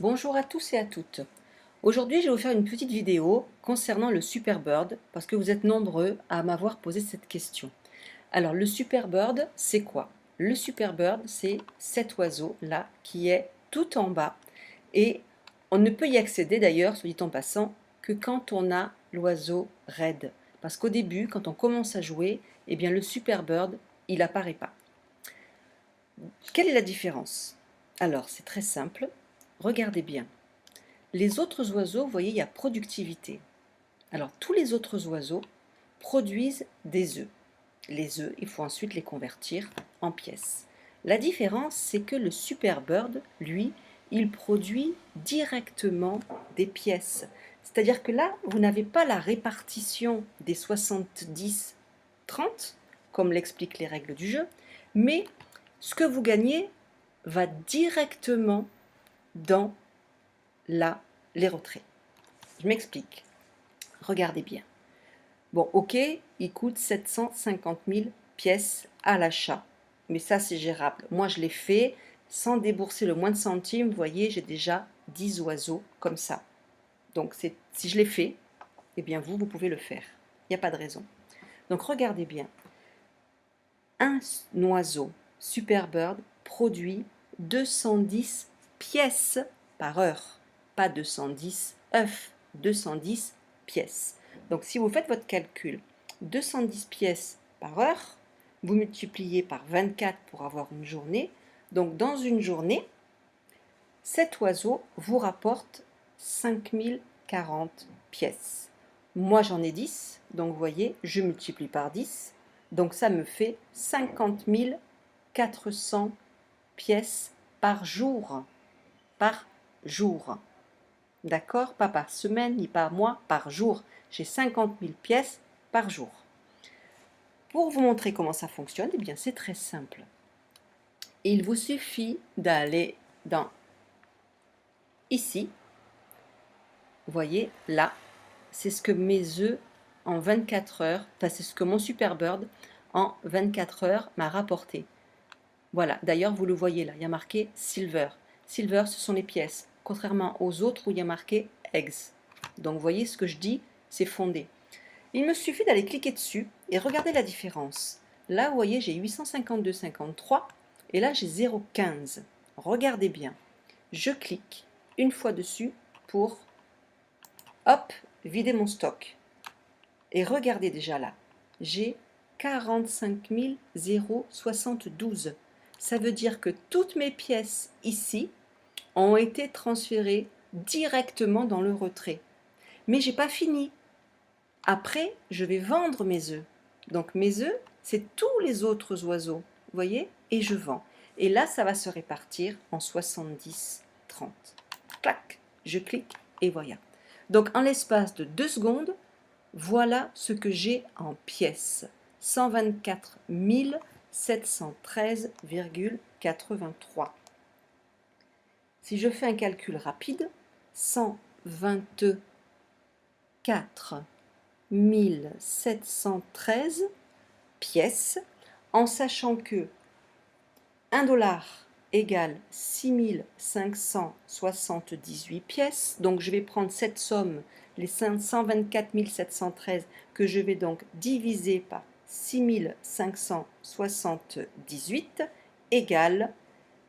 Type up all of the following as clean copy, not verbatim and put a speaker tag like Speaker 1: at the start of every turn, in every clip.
Speaker 1: Bonjour à tous et à toutes. Aujourd'hui, je vais vous faire une petite vidéo concernant le Superbird parce que vous êtes nombreux à m'avoir posé cette question. Alors, le Superbird, c'est quoi? Le Superbird, c'est cet oiseau-là qui est tout en bas et on ne peut y accéder d'ailleurs, soit dit en passant, que quand on a l'oiseau raide. Parce qu'au début, quand on commence à jouer, eh bien le Superbird, il apparaît pas. Quelle est la différence? Alors, c'est très simple. Regardez bien. Les autres oiseaux, vous voyez, il y a productivité. Alors, tous les autres oiseaux produisent des œufs. Les œufs, il faut ensuite les convertir en pièces. La différence, c'est que le Superbird, lui, il produit directement des pièces. C'est-à-dire que là, vous n'avez pas la répartition des 70-30, comme l'expliquent les règles du jeu, mais ce que vous gagnez va directement dans les retraits. Je m'explique. Regardez bien. Bon, ok, il coûte 750 000 pièces à l'achat. Mais ça, c'est gérable. Moi, je l'ai fait sans débourser le moins de centimes. Vous voyez, j'ai déjà 10 oiseaux comme ça. Donc, si je l'ai fait, eh bien, vous pouvez le faire. Il n'y a pas de raison. Donc, regardez bien. Un oiseau Superbird produit 210 pièces par heure. Pas 210 œufs, 210 pièces. Donc si vous faites votre calcul, 210 pièces par heure, vous multipliez par 24 pour avoir une journée. Donc dans une journée, cet oiseau vous rapporte 5040 pièces. Moi j'en ai 10, donc vous voyez, je multiplie par 10. Donc ça me fait 50 400 pièces par jour. Par jour. D'accord? Pas par semaine ni par mois, par jour. J'ai 50 000 pièces par jour. Pour vous montrer comment ça fonctionne, eh bien c'est très simple. Il vous suffit d'aller dans ici. Vous voyez, là, c'est ce que mes œufs en 24 heures, enfin c'est ce que mon Superbird en 24 heures m'a rapporté. Voilà, d'ailleurs vous le voyez là, il y a marqué Silver. Silver, ce sont les pièces, contrairement aux autres où il y a marqué Eggs. Donc vous voyez ce que je dis, c'est fondé. Il me suffit d'aller cliquer dessus et regarder la différence. Là, vous voyez, j'ai 852,53 et là, j'ai 0,15. Regardez bien. Je clique une fois dessus pour, hop, vider mon stock. Et regardez déjà là, j'ai 45 072. Ça veut dire que toutes mes pièces ici ont été transférées directement dans le retrait. Mais j'ai pas fini. Après, je vais vendre mes œufs. Donc mes œufs, c'est tous les autres oiseaux, vous voyez, et je vends. Et là, ça va se répartir en 70-30. Clac, je clique et voilà. Donc en l'espace de 2 secondes, voilà ce que j'ai en pièces. 124 713,83. Si je fais un calcul rapide, 124 713 pièces, en sachant que 1 dollar égale 6578 pièces. Donc je vais prendre cette somme, les 124 713, que je vais donc diviser par 6578 égale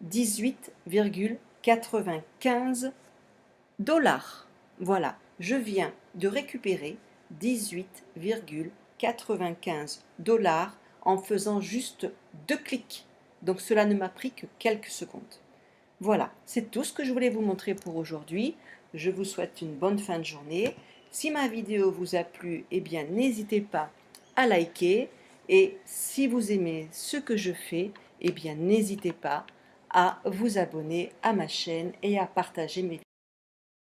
Speaker 1: 18,95 dollars. Voilà, je viens de récupérer 18,95 dollars en faisant juste 2 clics. Donc cela ne m'a pris que quelques secondes. Voilà, c'est tout ce que je voulais vous montrer pour aujourd'hui. Je vous souhaite une bonne fin de journée. Si ma vidéo vous a plu, eh bien n'hésitez pas à liker. Et si vous aimez ce que je fais, eh bien n'hésitez pas à vous abonner à ma chaîne et à partager mes vidéos.